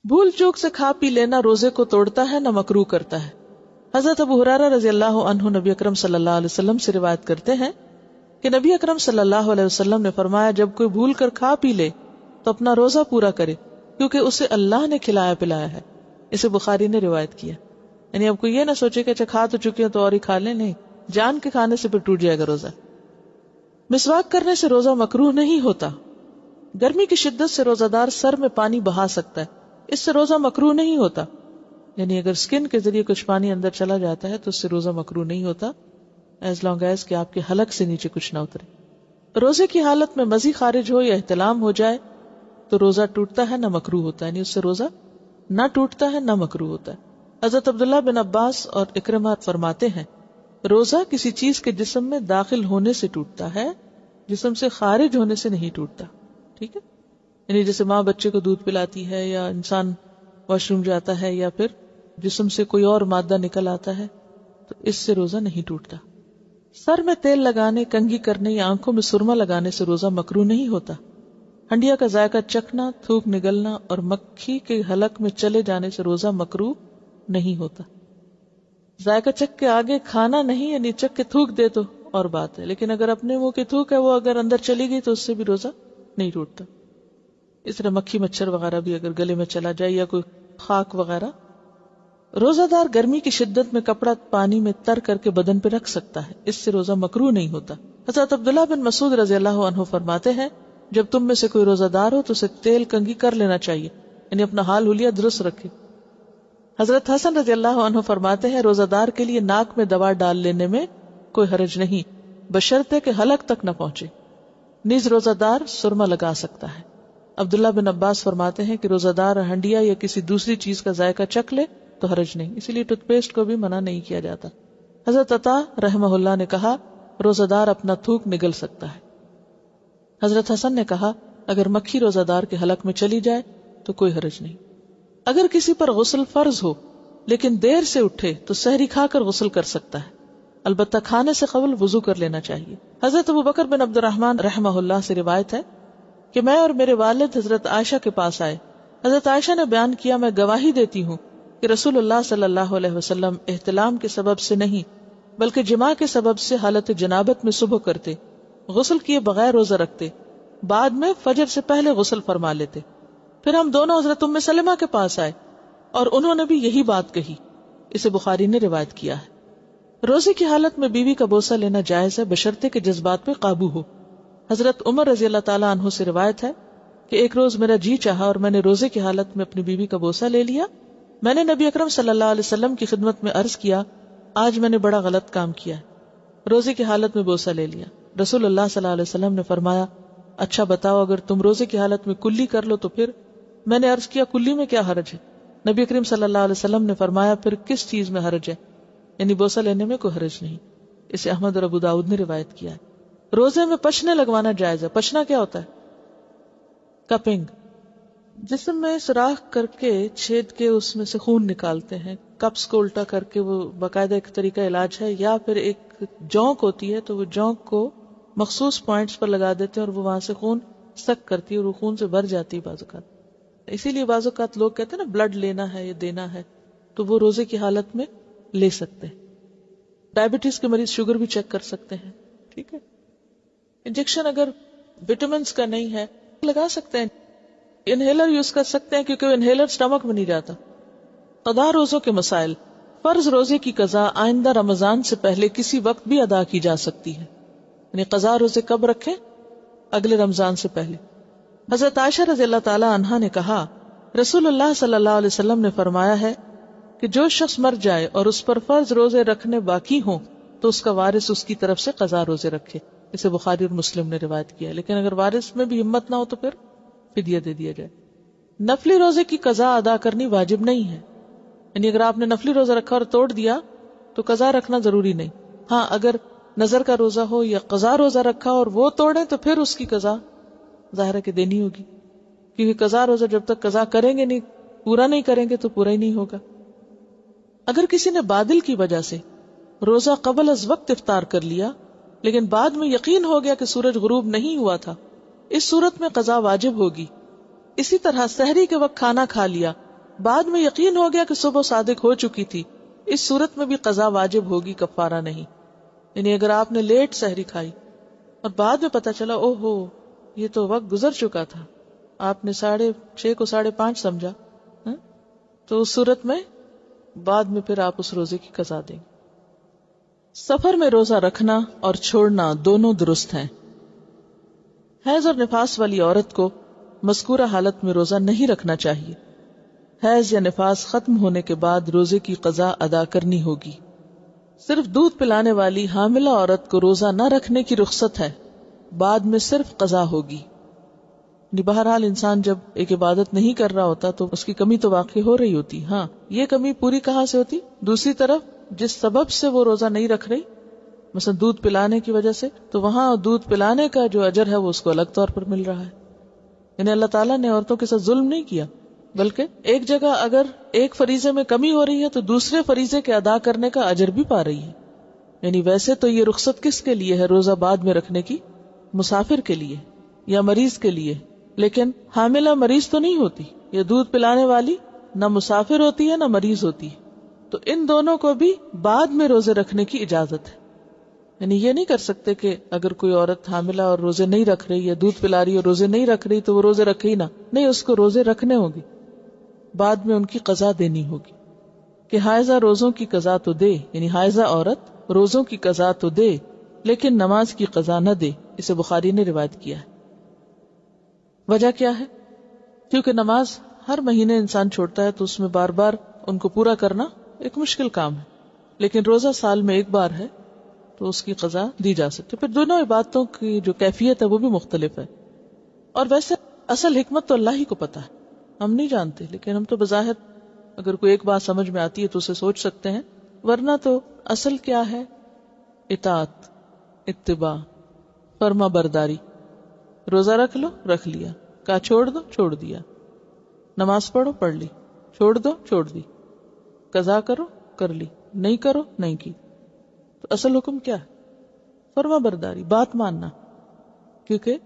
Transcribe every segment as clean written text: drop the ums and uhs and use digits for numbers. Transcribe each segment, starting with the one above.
بھول چوک سے کھا پی لینا روزے کو توڑتا ہے نہ مکروہ کرتا ہے. حضرت ابو ہریرہ رضی اللہ عنہ نبی اکرم صلی اللہ علیہ وسلم سے روایت کرتے ہیں کہ نبی اکرم صلی اللہ علیہ وسلم نے فرمایا جب کوئی بھول کر کھا پی لے تو اپنا روزہ پورا کرے کیونکہ اسے اللہ نے کھلایا پلایا ہے. اسے بخاری نے روایت کیا. یعنی اب کوئی یہ نہ سوچے کہ اچھا کھا تو چکے ہیں تو اور ہی کھا لیں، نہیں، جان کے کھانے سے پھر ٹوٹ جائے گا روزہ. مسواک کرنے سے روزہ مکروہ نہیں ہوتا. گرمی کی شدت سے روزہ دار سر میں پانی بہا سکتا ہے، اس سے روزہ مکروہ نہیں ہوتا. یعنی اگر سکن کے ذریعے کچھ پانی اندر چلا جاتا ہے تو اس سے روزہ مکروہ نہیں ہوتا، ایز لانگ ایز کہ آپ کے حلق سے نیچے کچھ نہ اترے. روزے کی حالت میں مزی خارج ہو یا احتلام ہو جائے تو روزہ ٹوٹتا ہے نہ مکروہ ہوتا ہے. یعنی اس سے روزہ نہ ٹوٹتا ہے نہ مکروہ ہوتا ہے. حضرت عبداللہ بن عباس اور اکرمہ فرماتے ہیں روزہ کسی چیز کے جسم میں داخل ہونے سے ٹوٹتا ہے، جسم سے خارج ہونے سے نہیں ٹوٹتا. ٹھیک ہے، یعنی جیسے ماں بچے کو دودھ پلاتی ہے یا انسان واش روم جاتا ہے یا پھر جسم سے کوئی اور مادہ نکل آتا ہے تو اس سے روزہ نہیں ٹوٹتا. سر میں تیل لگانے، کنگھی کرنے یا آنکھوں میں سرما لگانے سے روزہ مکروہ نہیں ہوتا. ہنڈیا کا ذائقہ چکھنا، تھوک نگلنا اور مکھی کے حلق میں چلے جانے سے روزہ مکروہ نہیں ہوتا. ذائقہ چکھ کے آگے کھانا نہیں، یعنی چکھ کے تھوک دے تو اور بات ہے، لیکن اگر اپنے منہ کی تھوک ہے وہ اگر اندر چلی گئی تو اس سے بھی روزہ نہیں ٹوٹتا. اس طرح مکھی مچھر وغیرہ بھی اگر گلے میں چلا جائے یا کوئی خاک وغیرہ. روزہ دار گرمی کی شدت میں کپڑا پانی میں تر کر کے بدن پہ رکھ سکتا ہے، اس سے روزہ مکروہ نہیں ہوتا. حضرت عبداللہ بن مسعود رضی اللہ عنہ فرماتے ہیں جب تم میں سے کوئی روزہ دار ہو تو اسے تیل کنگھی کر لینا چاہیے، یعنی اپنا حال حلیہ درست رکھے. حضرت حسن رضی اللہ عنہ فرماتے ہیں روزہ دار کے لیے ناک میں دوا ڈال لینے میں کوئی حرج نہیں بشرطے کہ حلق تک نہ پہنچے. نیز روزہ دار سرما لگا سکتا ہے. عبداللہ بن عباس فرماتے ہیں کہ روزہ دار ہنڈیا یا کسی دوسری چیز کا ذائقہ چکھ لے تو حرج نہیں، اسی لیے ٹوتھ پیسٹ کو بھی منع نہیں کیا جاتا. حضرت عطا رحمہ اللہ نے کہا روزہ دار اپنا تھوک نگل سکتا ہے. حضرت حسن نے کہا اگر مکھی روزہ دار کے حلق میں چلی جائے تو کوئی حرج نہیں. اگر کسی پر غسل فرض ہو لیکن دیر سے اٹھے تو سحری کھا کر غسل کر سکتا ہے، البتہ کھانے سے قبل وضو کر لینا چاہیے. حضرت ابوبکر بن عبد الرحمن رحمہ اللہ سے روایت ہے کہ میں اور میرے والد حضرت عائشہ کے پاس آئے. حضرت عائشہ نے بیان کیا میں گواہی دیتی ہوں کہ رسول اللہ صلی اللہ علیہ وسلم احتلام کے سبب سے نہیں بلکہ جماع کے سبب سے حالت جنابت میں صبح کرتے، غسل کیے بغیر روزہ رکھتے، بعد میں فجر سے پہلے غسل فرما لیتے. پھر ہم دونوں حضرت ام سلمہ کے پاس آئے اور انہوں نے بھی یہی بات کہی. اسے بخاری نے روایت کیا ہے. روزے کی حالت میں بیوی کا بوسہ لینا جائز ہے بشرطے کہ جذبات پہ قابو ہو. حضرت عمر رضی اللہ تعالیٰ عنہ سے روایت ہے کہ ایک روز میرا جی چاہا اور میں نے روزے کی حالت میں اپنی بیوی کا بوسہ لے لیا. میں نے نبی اکرم صلی اللہ علیہ وسلم کی خدمت میں عرض کیا آج میں نے بڑا غلط کام کیا ہے، روزے کی حالت میں بوسہ لے لیا. رسول اللہ صلی اللہ علیہ وسلم نے فرمایا اچھا بتاؤ اگر تم روزے کی حالت میں کلی کر لو تو پھر؟ میں نے عرض کیا کلی میں کیا حرج ہے؟ نبی کریم صلی اللہ علیہ وسلم نے فرمایا پھر کس چیز میں حرج ہے؟ یعنی بوسہ لینے میں کوئی حرج نہیں. اسے احمد اور ابو داؤد نے روایت کیا ہے. روزے میں پچنے لگوانا جائز ہے. پچنا کیا ہوتا ہے؟ کپنگ، جسم میں سوراخ کر کے چھید کے اس میں سے خون نکالتے ہیں. کپس کو الٹا کر کے، وہ باقاعدہ ایک طریقہ علاج ہے. یا پھر ایک جونک ہوتی ہے تو وہ جونک کو مخصوص پوائنٹس پر لگا دیتے ہیں اور وہ وہاں سے خون سک کرتی ہے اور وہ خون سے بھر جاتی ہے بعض اوقات. اسی لیے بعض اوقات لوگ کہتے ہیں نا بلڈ لینا ہے یا دینا ہے تو وہ روزے کی حالت میں لے سکتے ہیں. ڈائبٹیز کے مریض شوگر بھی چیک کر سکتے ہیں. ٹھیک ہے. انجیکشن اگر وٹامنس کا نہیں ہے لگا سکتے ہیں. انہیلر یوز کر سکتے ہیں کیونکہ انہیلر سٹمک میں نہیں جاتا. قضا روزوں کے مسائل. فرض روزے کی قضا آئندہ رمضان سے پہلے کسی وقت بھی ادا کی جا سکتی ہے. یعنی قضا روزے کب رکھیں؟ اگلے رمضان سے پہلے. حضرت عائشہ رضی اللہ تعالی عنہا نے کہا رسول اللہ صلی اللہ علیہ وسلم نے فرمایا ہے کہ جو شخص مر جائے اور اس پر فرض روزے رکھنے باقی ہوں تو اس کا وارث اس کی طرف سے قضا روزے رکھے. اسے بخاری اور مسلم نے روایت کیا. لیکن اگر وارث میں بھی ہمت نہ ہو تو پھر فدیہ دے دیا جائے. نفلی روزے کی قضا ادا کرنی واجب نہیں ہے. یعنی اگر آپ نے نفلی روزہ رکھا اور توڑ دیا تو قضا رکھنا ضروری نہیں. ہاں اگر نظر کا روزہ ہو یا قضا روزہ رکھا اور وہ توڑے تو پھر اس کی قضا ظاہر ہے کہ دینی ہوگی، کیونکہ قضا روزہ جب تک قضا کریں گے نہیں، پورا نہیں کریں گے تو پورا ہی نہیں ہوگا. اگر کسی نے بادل کی وجہ سے روزہ قبل از وقت افطار کر لیا لیکن بعد میں یقین ہو گیا کہ سورج غروب نہیں ہوا تھا، اس صورت میں قضا واجب ہوگی. اسی طرح سحری کے وقت کھانا کھا لیا بعد میں یقین ہو گیا کہ صبح صادق ہو چکی تھی، اس صورت میں بھی قضا واجب ہوگی، کفارہ نہیں. یعنی اگر آپ نے لیٹ سحری کھائی اور بعد میں پتا چلا او ہو یہ تو وقت گزر چکا تھا، آپ نے 6:30 کو 5:30 سمجھا، تو اس صورت میں بعد میں پھر آپ اس روزے کی قضا دیں گے. سفر میں روزہ رکھنا اور چھوڑنا دونوں درست ہیں. حیض اور نفاس والی عورت کو مذکورہ حالت میں روزہ نہیں رکھنا چاہیے. حیض یا نفاس ختم ہونے کے بعد روزے کی قضا ادا کرنی ہوگی. صرف دودھ پلانے والی حاملہ عورت کو روزہ نہ رکھنے کی رخصت ہے، بعد میں صرف قضا ہوگی. بہرحال انسان جب ایک عبادت نہیں کر رہا ہوتا تو اس کی کمی تو واقع ہو رہی ہوتی. ہاں، یہ کمی پوری کہاں سے ہوتی؟ دوسری طرف جس سبب سے وہ روزہ نہیں رکھ رہی، مثلا دودھ پلانے کی وجہ سے، تو وہاں دودھ پلانے کا جو اجر ہے وہ اس کو الگ طور پر مل رہا ہے. یعنی اللہ تعالیٰ نے عورتوں کے ساتھ ظلم نہیں کیا، بلکہ ایک جگہ اگر ایک فریضے میں کمی ہو رہی ہے تو دوسرے فریضے کے ادا کرنے کا اجر بھی پا رہی ہے. یعنی ویسے تو یہ رخصت کس کے لیے ہے روزہ بعد میں رکھنے کی؟ مسافر کے لیے یا مریض کے لیے. لیکن حاملہ مریض تو نہیں ہوتی، یہ دودھ پلانے والی نہ مسافر ہوتی ہے نہ مریض ہوتی ہے، تو ان دونوں کو بھی بعد میں روزے رکھنے کی اجازت ہے. یعنی یہ نہیں کر سکتے کہ اگر کوئی عورت حاملہ اور روزے نہیں رکھ رہی یا دودھ پلا رہی اور روزے نہیں رکھ رہی تو وہ روزے رکھے ہی نہ. نہیں، اس کو روزے رکھنے ہوں گے، بعد میں ان کی قضا دینی ہوگی. کہ حائضہ روزوں کی قضا تو دے، یعنی حائضہ عورت روزوں کی قضا تو دے لیکن نماز کی قضا نہ دے. اسے بخاری نے روایت کیا ہے. وجہ کیا ہے؟ کیونکہ نماز ہر مہینے انسان چھوڑتا ہے تو اس میں بار بار ان کو پورا کرنا ایک مشکل کام ہے، لیکن روزہ سال میں ایک بار ہے تو اس کی قضا دی جا سکتی. پھر دونوں عبادتوں کی جو کیفیت ہے وہ بھی مختلف ہے. اور ویسے اصل حکمت تو اللہ ہی کو پتا ہے، ہم نہیں جانتے، لیکن ہم تو بظاہر اگر کوئی ایک بات سمجھ میں آتی ہے تو اسے سوچ سکتے ہیں، ورنہ تو اصل کیا ہے؟ اطاعت، اتباع، فرما برداری. روزہ رکھ لو، رکھ لیا، کہا چھوڑ دو، چھوڑ دیا. نماز پڑھو، پڑھ لی، چھوڑ دو، چھوڑ دی. قضا کرو، کر لی، نہیں کرو، نہیں کی. تو اصل حکم کیا ہے؟ فرما برداری، بات ماننا. کیونکہ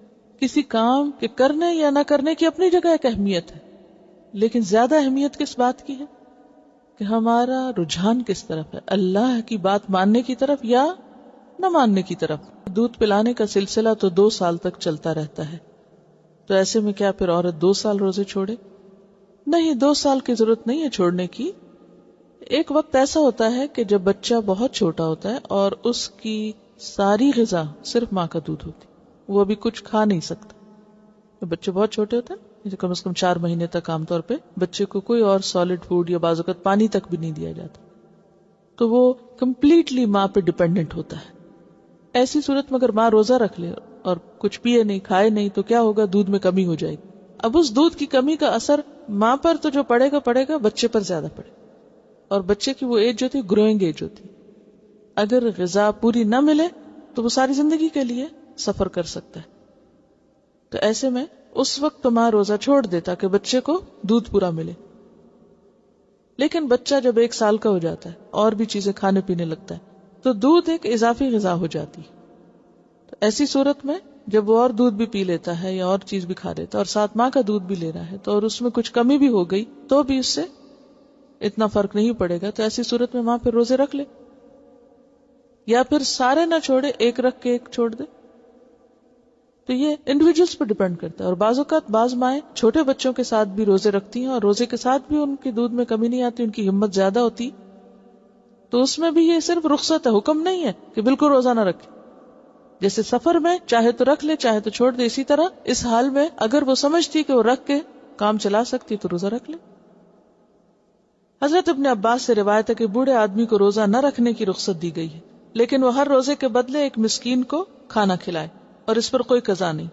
کسی کام کے کرنے یا نہ کرنے کی اپنی جگہ ایک اہمیت ہے، لیکن زیادہ اہمیت کس بات کی ہے کہ ہمارا رجحان کس طرف ہے، اللہ کی بات ماننے کی طرف یا نہ ماننے کی طرف. دودھ پلانے کا سلسلہ تو 2 سال تک چلتا رہتا ہے، تو ایسے میں کیا پھر عورت 2 سال روزے چھوڑے؟ نہیں، 2 سال کی ضرورت نہیں ہے چھوڑنے کی. ایک وقت ایسا ہوتا ہے کہ جب بچہ بہت چھوٹا ہوتا ہے اور اس کی ساری غذا صرف ماں کا دودھ ہوتی، وہ ابھی کچھ کھا نہیں سکتا. جب بچے بہت چھوٹے ہوتے ہیں، کم از کم 4 مہینے تک عام طور پہ بچے کو کوئی اور سالڈ فوڈ یا بعض اوقات پانی تک بھی نہیں دیا جاتا، تو وہ کمپلیٹلی ماں پہ ڈیپینڈنٹ ہوتا ہے. ایسی صورت میں اگر ماں روزہ رکھ لے اور کچھ پیے نہیں، کھائے نہیں، تو کیا ہوگا؟ دودھ میں کمی ہو جائے گی. اب اس دودھ کی کمی کا اثر ماں پر تو جو پڑے گا بچے پر زیادہ پڑے گا. اور بچے کی وہ ایج جو تھی گروئنگ ایج ہوتی، اگر غذا پوری نہ ملے تو وہ ساری زندگی کے لیے سفر کر سکتا ہے. تو ایسے میں اس وقت تو ماں روزہ چھوڑ دے تاکہ بچے کو دودھ پورا ملے. لیکن بچہ جب 1 سال کا ہو جاتا ہے اور بھی چیزیں کھانے پینے لگتا ہے تو دودھ ایک اضافی غذا ہو جاتی. تو ایسی صورت میں جب وہ اور دودھ بھی پی لیتا ہے یا اور چیز بھی کھا لیتا ہے اور ساتھ ماں کا دودھ بھی لے رہا ہے تو اور اس میں کچھ کمی بھی ہو گئی تو بھی اس سے اتنا فرق نہیں پڑے گا. تو ایسی صورت میں ماں پھر روزے رکھ لے، یا پھر سارے نہ چھوڑے، ایک رکھ کے ایک چھوڑ دے. تو یہ انڈیویجولز پر ڈیپینڈ کرتا ہے. اور بعض اوقات بعض مائیں چھوٹے بچوں کے ساتھ بھی روزے رکھتی ہیں اور روزے کے ساتھ بھی ان کی دودھ میں کمی نہیں آتی، ان کی ہمت زیادہ ہوتی، تو اس میں بھی یہ صرف رخصت ہے، حکم نہیں ہے کہ بالکل روزہ نہ رکھے. جیسے سفر میں چاہے تو رکھ لے چاہے تو چھوڑ دے، اسی طرح اس حال میں اگر وہ سمجھتی کہ وہ رکھ کے کام چلا سکتی تو روزہ رکھ لے. حضرت ابن عباس سے روایت ہے کہ بوڑھے آدمی کو روزہ نہ رکھنے کی رخصت دی گئی ہے، لیکن وہ ہر روزے کے بدلے ایک مسکین کو کھانا کھلائے اور اس پر کوئی قضا نہیں.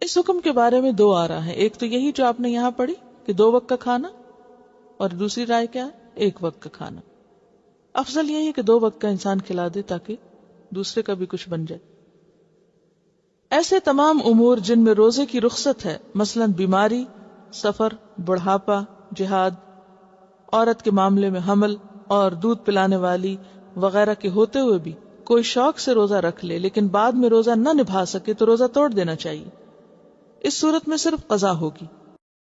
اس حکم کے بارے میں 2 آرا ہیں. ایک تو یہی جو آپ نے یہاں پڑھی کہ 2 وقت کا کھانا، اور دوسری رائے کیا ہے؟ 1 وقت کا کھانا. افضل یہی ہے کہ 2 وقت کا انسان کھلا دے تاکہ دوسرے کا بھی کچھ بن جائے. ایسے تمام امور جن میں روزے کی رخصت ہے، مثلا بیماری، سفر، بڑھاپا، جہاد، عورت کے معاملے میں حمل اور دودھ پلانے والی وغیرہ کے ہوتے ہوئے بھی کوئی شوق سے روزہ رکھ لے لیکن بعد میں روزہ نہ نبھا سکے تو روزہ توڑ دینا چاہیے. اس صورت میں صرف قضا ہوگی.